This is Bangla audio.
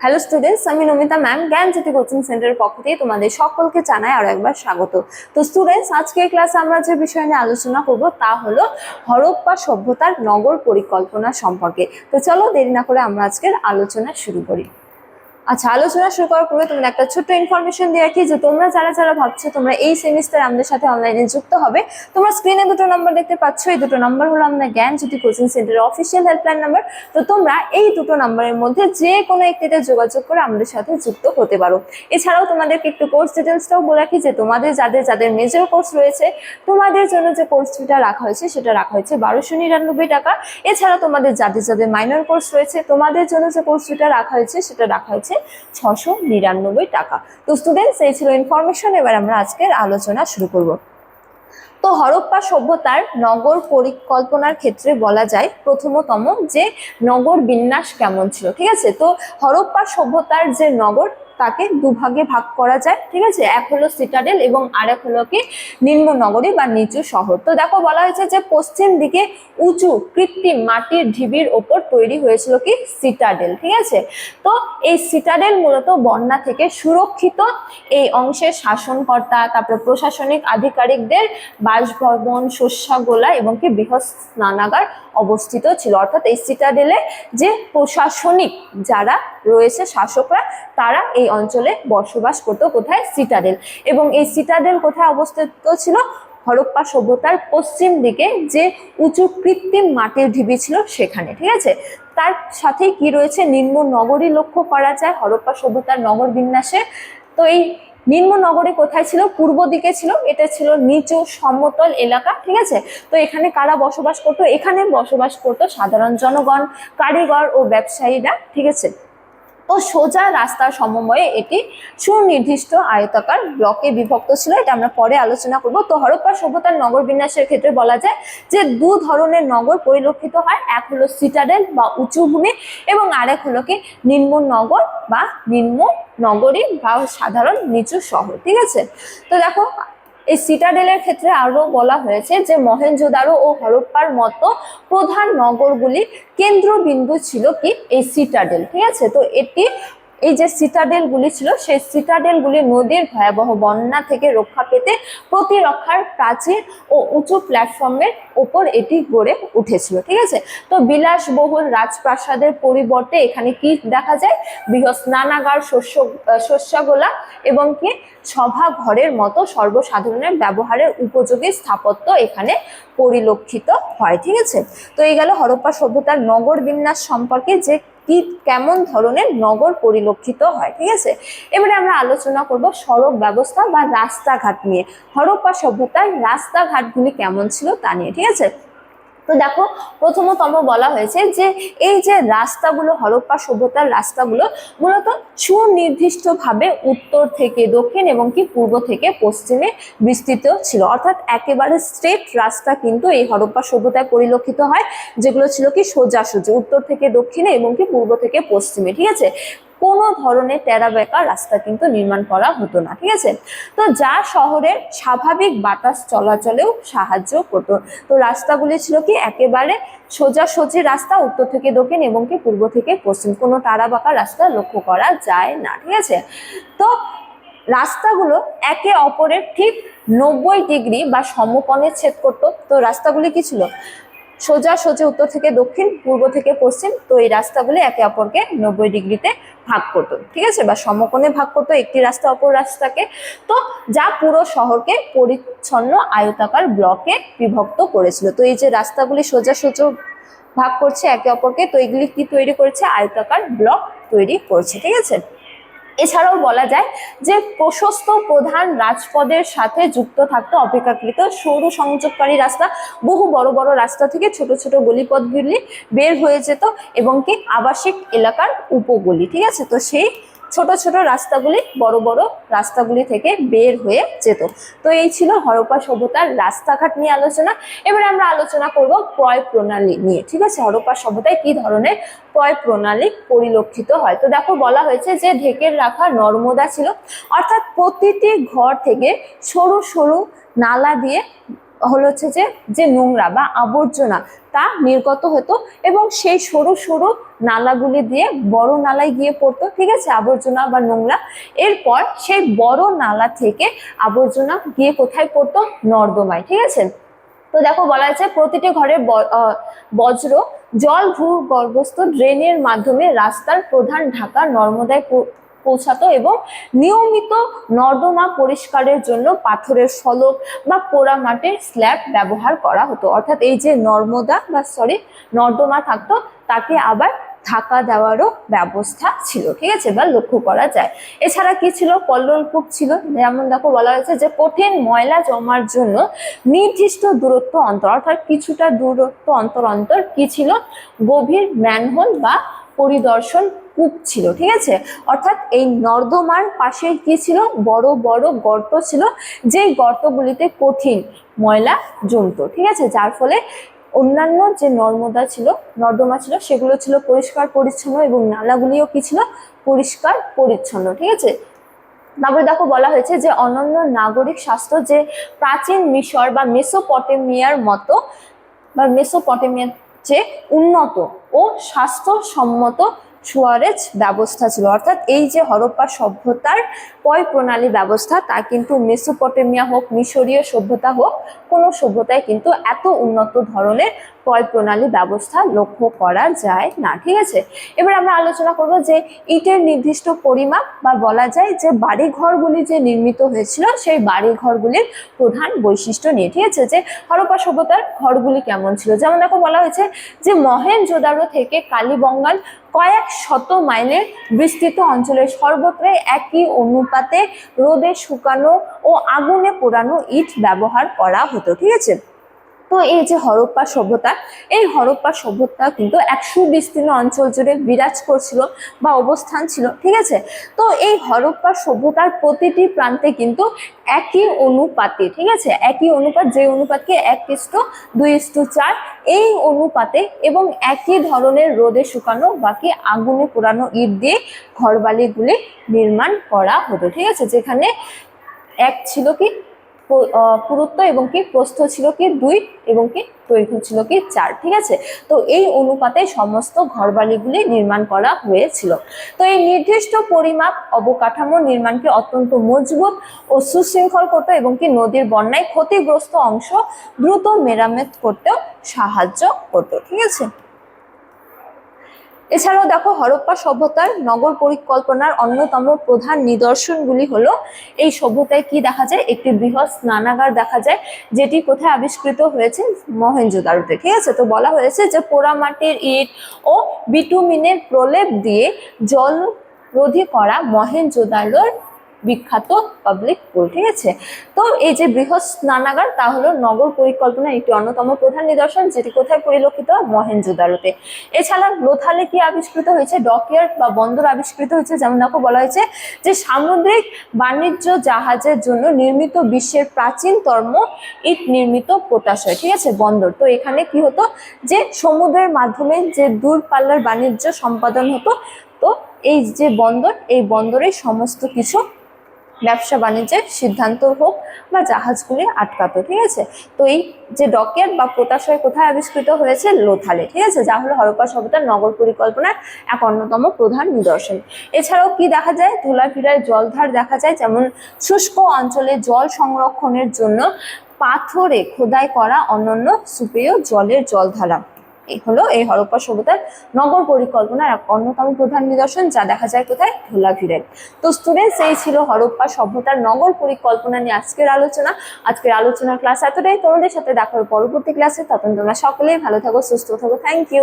হ্যালো স্টুডেন্টস, আমি নমিতা ম্যাম জ্ঞানজ্যোতি কোচিং সেন্টারের পক্ষ থেকে তোমাদের সকলকে জানাই আরো একবার স্বাগত। তো স্টুডেন্টস, আজকের ক্লাসে আমরা যে বিষয় নিয়ে আলোচনা করব তা হলো হরপ্পা সভ্যতার নগর পরিকল্পনা সম্পর্কে। তো চলো দেরি না করে আমরা আজকের আলোচনা শুরু করি। আচ্ছা, আলোচনা শুরু করার পূর্বে তোমাদের একটা ছোট্ট ইনফরমেশন দিয়ে রাখি যে তোমরা যারা ভাবছো তোমরা এই সেমিস্টার আমাদের সাথে অনলাইনে যুক্ত হবে, তোমরা স্ক্রিনে দুটো নাম্বার দেখতে পাচ্ছ। এই দুটো নাম্বার হলো আমাদের জ্ঞানজ্যোতি কোচিং সেন্টারের অফিসিয়াল হেল্পলাইন নাম্বার। তো তোমরা এই দুটো নাম্বারের মধ্যে যে কোনো একটিতে যোগাযোগ করে আমাদের সাথে যুক্ত হতে পারো। এছাড়াও তোমাদেরকে একটু কোর্স ডিটেলসটাও বলে রাখি যে তোমাদের যাদের মেজর কোর্স রয়েছে তোমাদের জন্য যে কোর্স ফিটা রাখা হয়েছে সেটা রাখা হয়েছে 1299 টাকা। এছাড়া তোমাদের যাদের মাইনর কোর্স রয়েছে তোমাদের জন্য যে কোর্স ফিটা রাখা হয়েছে সেটা রাখা হয়েছে 699 টাকা। তো স্টুডেন্টস, এই ছিল ইনফরমেশন। এবার আমরা আজকের আলোচনা শুরু করব। তো হরপ্পা সভ্যতার নগর পরিকল্পনার ক্ষেত্রে বলা যায় প্রথমতম যে নগর বিন্যাস কেমন ছিল। ঠিক আছে, তো হরপ্পা সভ্যতার যে নগর তাকে দুভাগে ভাগ করা যায়। ঠিক আছে, এক হলো সিটাডেল এবং আরেক হলো কি নিম্ন নগরী বা নিচু শহর। তো দেখো বলা হয়েছে যে পশ্চিম দিকে উঁচু কৃত্রিম মাটির ঢিবির ওপর তৈরি হয়েছিল কি সিটাডেল। ঠিক আছে, তো এই সিটাডেল মূলত বন্যা থেকে সুরক্ষিত এই অংশের শাসনকর্তা, তারপরে প্রশাসনিক আধিকারিকদের বাসভবন, শস্যাগোলা এবং কি বৃহৎ স্নানাগার অবস্থিত ছিল। অর্থাৎ এই সিটাডেলে যে প্রশাসনিক যারা রয়েছে শাসকরা তারা এই অঞ্চলে বসবাস করতো। কোথায়? সিটাডেল। এবং এই সিটাডেল কোথায় অবস্থিত ছিল? হরপ্পা সভ্যতার পশ্চিম দিকে যে উঁচু কৃত্রিম মাটির ঢিবি ছিল সেখানে। ঠিক আছে, তার সাথে কি রয়েছে? নিম্ন নগরী লক্ষ্য করা যায় হরপ্পা সভ্যতার নগর বিন্যাসে। তো এই নিম্ন নগরী কোথায় ছিল? পূর্ব দিকে ছিল। এটা ছিল নিচু সমতল এলাকা। ঠিক আছে, তো এখানে কারা বসবাস করতো? এখানে বসবাস করতো সাধারণ জনগণ, কারিগর ও ব্যবসায়ীরা। ঠিক আছে, ও সোজা রাস্তার সমন্বয়ে এটি সুনির্দিষ্ট আয়তাকার ব্লকে বিভক্ত ছিল। এটা আমরা পরে আলোচনা করব। তো হরপ্পা সভ্যতার নগর বিন্যাসের ক্ষেত্রে বলা যায় যে দু ধরনের নগর পরিলক্ষিত হয়। এক হলো সিটাডেল বা উঁচু ভূমি এবং আরেক হলো কি নিম্ন নগর বা নিম্ন নগরী বা সাধারণ নিচু শহর। ঠিক আছে, তো দেখো এই সিটাডেলের ক্ষেত্রে আরো বলা হয়েছে যে মহেঞ্জোদারো ও হরপ্পার মতো প্রধান নগরগুলি কেন্দ্রবিন্দু ছিল কি এই সিটাডেল। ঠিক আছে, তো এই যে সিটাডেল গুলি ছিল সেই সিটাডেল গুলি নদীর ভয়াবহ বন্যা থেকে রক্ষা পেতে প্রতিরক্ষার প্রাচীর ও উঁচু প্ল্যাটফর্মের উপর এটি গড়ে উঠেছিল। ঠিক আছে, তো বিলাসবহুল রাজপ্রাসাদের পরিবর্তে এখানে কি দেখা যায়? বৃহৎ স্নানাগার, শস্যাগোলা এবং কি সভা ঘরের মতো সর্বসাধারণের ব্যবহারের উপযোগী স্থাপত্য এখানে পরিলক্ষিত হয়। ঠিক আছে, তো এই গেল হরপ্পা সভ্যতার নগর বিন্যাস সম্পর্কে যে কি কেমন ধরনের নগর পরিলক্ষিত হয়। ঠিক আছে, এবারে আমরা আলোচনা করব সড়ক ব্যবস্থা বা রাস্তাঘাট নিয়ে। হরপ্পা সভ্যতার রাস্তাঘাটগুলি কেমন ছিল তা নিয়ে। ঠিক আছে, তো দেখো প্রথমতম বলা হয়েছে যে এই যে রাস্তাগুলো, হরপ্পা সভ্যতার রাস্তাগুলো মূলত সুনির্দিষ্টভাবে উত্তর থেকে দক্ষিণ এবং কি পূর্ব থেকে পশ্চিমে বিস্তৃত ছিল। অর্থাৎ একেবারে স্ট্রেট রাস্তা কিন্তু এই হরপ্পা সভ্যতায় পরিলক্ষিত হয়, যেগুলো ছিল কি সোজাসুজি উত্তর থেকে দক্ষিণে এবং কি পূর্ব থেকে পশ্চিমে। ঠিক আছে, কোনো ধরনের টেরা বেঁকা রাস্তা কিন্তু নির্মাণ করা হতো না। ঠিক আছে, তো যা শহরের স্বাভাবিক বাতাস চলাচলেও সাহায্য করতো। তো রাস্তাগুলি ছিল কি একেবারে সোজাসুজি রাস্তা, উত্তর থেকে দক্ষিণ এবং কি পূর্ব থেকে পশ্চিম, কোনো টারা বাঁকা রাস্তা লক্ষ্য করা যায় না। ঠিক আছে, তো রাস্তাগুলো একে অপরের ঠিক 90 ডিগ্রি বা সমকোণে ছেদ করতো। তো রাস্তাগুলি কি ছিল? সোজাসুজি উত্তর থেকে দক্ষিণ, পূর্ব থেকে পশ্চিম। তো এই রাস্তাগুলি একে অপরকে 90 ডিগ্রিতে ভাগ করতো। ঠিক আছে, বা সমকোণে ভাগ করতো একটি রাস্তা অপর রাস্তাকে। তো যা পুরো শহরকে পরিচ্ছন্ন আয়তাকার ব্লকে বিভক্ত করেছিল। তো এই যে রাস্তাগুলি সোজাসুজি ভাগ করছে একে অপরকে, তো এগুলি কি তৈরি করেছে? আয়তাকার ব্লক তৈরি করছে। ঠিক আছে, এছাড়াও বলা যায় যে প্রশস্ত প্রধান রাজপথের সাথে যুক্ত থাকতো অপেক্ষাকৃত সরু সংযোগকারী রাস্তা। বহু বড় বড় রাস্তা থেকে ছোট ছোট গলিপথগুলি বের হয়ে যেত এবং কি আবাসিক এলাকার উপগলি। ঠিক আছে, তো সেই ছোট ছোট রাস্তাগুলি বড় বড় রাস্তাগুলি থেকে বের হয়ে যেত। তো এই ছিল হরপ্পা সভ্যতার রাস্তাঘাট নিয়ে আলোচনা। এবারে আমরা আলোচনা করব ক্রয় প্রণালী নিয়ে। ঠিক আছে, হরপ্পা সভ্যতায় কি ধরনের ক্রয় প্রণালী পরিলক্ষিত হয়? তো দেখো বলা হয়েছে যে ঢেকে রাখা নর্মদা ছিল। অর্থাৎ প্রতিটি ঘর থেকে সরু সরু নালা দিয়ে হলো হচ্ছে যে নোংরা বা আবর্জনা তা নির্গত হতো এবং সেই সরু সরু নালাগুলি দিয়ে বড় নালায় গিয়ে পড়তো, ঠিক আছে, আবর্জনা বা নোংরা। এরপর সেই বড় নালা থেকে আবর্জনা গিয়ে কোথায় পড়তো? নর্দমায়, ঠিক আছে। তো দেখো বলা আছে প্রতিটি ঘরের বজ্র জল ভূগর্ভস্থ ড্রেনের মাধ্যমে রাস্তার প্রধান ঢাকা নর্মদায় পৌঁছাতো এবং নিয়মিত নর্দমা পরিষ্কারের জন্য পাথরের ফলক বা পোড়া মাটির স্ল্যাব ব্যবহার করা হতো। অর্থাৎ এই যে নর্দমা থাকতো তাকে আবার ঢাকা দেওয়ারও ব্যবস্থা ছিল, ঠিক আছে, বা লক্ষ্য করা যায়। এছাড়া কি ছিল? কল্লোলকূপ ছিল, যেমন দেখো বলা হয়েছে যে কঠিন ময়লা জমার জন্য নির্দিষ্ট দূরত্ব অন্তর, অর্থাৎ কিছুটা দূরত্ব অন্তর অন্তর কি ছিল? গভীর ম্যানহোল বা পরিদর্শন কূপ ছিল, ঠিক আছে। অর্থাৎ এই নর্দমার পাশে কি ছিল? বড় বড় গর্ত ছিল, যেই গর্তগুলিতে কঠিন ময়লা জমতো, ঠিক আছে, যার ফলে অন্যান্য যে নর্দমা ছিল সেগুলো ছিল পরিষ্কার পরিচ্ছন্ন এবং নালাগুলিও কি ছিল? পরিষ্কার পরিচ্ছন্ন, ঠিক আছে। তারপরে দেখো বলা হয়েছে যে অনন্য নাগরিক স্বাস্থ্য, যে প্রাচীন মিশর বা মেসোপটেমিয়ার মতো বা মেসোপটেমিয়ার যে উন্নত ও স্বাস্থ্যসম্মত সুয়ারেজ ব্যবস্থা ছিল। অর্থাৎ এই যে হরপ্পা সভ্যতার পয় প্রণালী ব্যবস্থা, তা কিন্তু মেসোপটেমিয়া হোক, মিশরীয় সভ্যতা হোক, কোনো সভ্যতায় কিন্তু এত উন্নত ধরনের পয় প্রণালী ব্যবস্থা লক্ষ্য করা যায় না, ঠিক আছে। এবার আমরা আলোচনা করব যে ইটের নির্দিষ্ট পরিমাপ বা বলা যায় যে বাড়িঘরগুলি যে নির্মিত হয়েছিল সেই বাড়িঘরগুলির প্রধান বৈশিষ্ট্য নিয়ে, ঠিক আছে, যে হরপ্পা সভ্যতার ঘরগুলি কেমন ছিল। যেমন দেখো বলা হয়েছে যে মহেঞ্জোদারো থেকে কালীবঙ্গাল কয়েক শত মাইলের বিস্তৃত অঞ্চলের সর্বত্রই একই অনুপাতে রোদে শুকানো ও আগুনে পোড়ানো ইট ব্যবহার করা হতো, ঠিক আছে। তো এই যে হরপ্পা সভ্যতা, এই হরপ্পা সভ্যতা কিন্তু এক সুবিস্তীর্ণ অঞ্চল জুড়ে বিরাজ করছিল বা অবস্থান ছিল, ঠিক আছে। তো এই হরপ্পা সভ্যতার প্রতিটি প্রান্তে কিন্তু একই অনুপাতে, ঠিক আছে, একই অনুপাত, যে অনুপাতকে 1:2:4 এই অনুপাতে এবং একই ধরনের রোদে শুকানো বাকি আগুনে পোড়ানো ইট দিয়ে ঘরবাড়িগুলি নির্মাণ করা হতো, ঠিক আছে। যেখানে এক ছিল কি পুরুত্ব এবং কি প্রস্থ ছিল কি 2 এবং কি দৈর্ঘ্য ছিল কি 4, ঠিক আছে। তো এই অনুপাতে সমস্ত ঘরবাড়িগুলি নির্মাণ করা হয়েছিল। তো এই নির্দিষ্ট পরিমাপ অবকাঠামো নির্মাণকে অত্যন্ত মজবুত ও সুশৃঙ্খল করতো এবং কি নদীর বন্যায় ক্ষতিগ্রস্ত অংশ দ্রুত মেরামত করতেও সাহায্য করতো, ঠিক আছে। এছাড়াও দেখো হরপ্পা সভ্যতার নগর পরিকল্পনার অন্যতম প্রধান নিদর্শনগুলি হলো, এই সভ্যতায় কি দেখা যায়? একটি বৃহৎ স্নানাগার দেখা যায়, যেটি কোথায় আবিষ্কৃত হয়েছে? মহেঞ্জোদারোতে, ঠিক আছে। তো বলা হয়েছে যে পোড়ামাটির ইট ও বিটুমিনের প্রলেপ দিয়ে জলরোধী করা মহেঞ্জোদারোর বিখ্যাত পাবলিক পুল, ঠিক আছে। তো এই যে বৃহৎ স্নানাগার, তা হলো নগর পরিকল্পনার একটি অন্যতম প্রধান নিদর্শন, যেটি কোথায় পরিলক্ষিত? মহেঞ্জোদারোতে। এছাড়া লোথালে কি আবিষ্কৃত হয়েছে? ডকইয়ার্ড বা বন্দর আবিষ্কৃত হয়েছে। যেমন দেখো বলা হয়েছে যে সামুদ্রিক বাণিজ্য জাহাজের জন্য নির্মিত বিশ্বের প্রাচীনতম ইট নির্মিত পোতাশয়, ঠিক আছে, বন্দর। তো এখানে কি হতো? যে সমুদ্রের মাধ্যমে যে দূরপাল্লার বাণিজ্য সম্পাদন হতো, তো এই যে বন্দর, এই বন্দরে সমস্ত কিছু ব্যবসা বাণিজ্যের সিদ্ধান্ত হোক বা জাহাজগুলি আটকাতো, ঠিক আছে। তো এই যে ডকইয়ার্ড বা পোতাশয় কোথায় আবিষ্কৃত হয়েছে? লোথালে, ঠিক আছে, যা হলো হরপ্পা সভ্যতার নগর পরিকল্পনার এক অন্যতম প্রধান নিদর্শন। এছাড়াও কি দেখা যায়? ধোলাভিরায় জলধার দেখা যায়, যেমন শুষ্ক অঞ্চলে জল সংরক্ষণের জন্য পাথরে খোদাই করা অনন্য সুপেয় জলের জলধারা। এই হলো এই হরপ্পা সভ্যতার নগর পরিকল্পনার এক অন্যতম প্রধান নিদর্শন, যা দেখা যায় কোথায়? ধোলাভিরায়। তো স্টুডেন্টস, এই ছিল হরপ্পা সভ্যতার নগর পরিকল্পনা নিয়ে আজকের আলোচনা। আজকের আলোচনার ক্লাস এতটাই। তোমাদের সাথে দেখা হবে পরবর্তী ক্লাসে। তখন তোমরা সকলেই ভালো থাকো, সুস্থ থাকো। Thank you.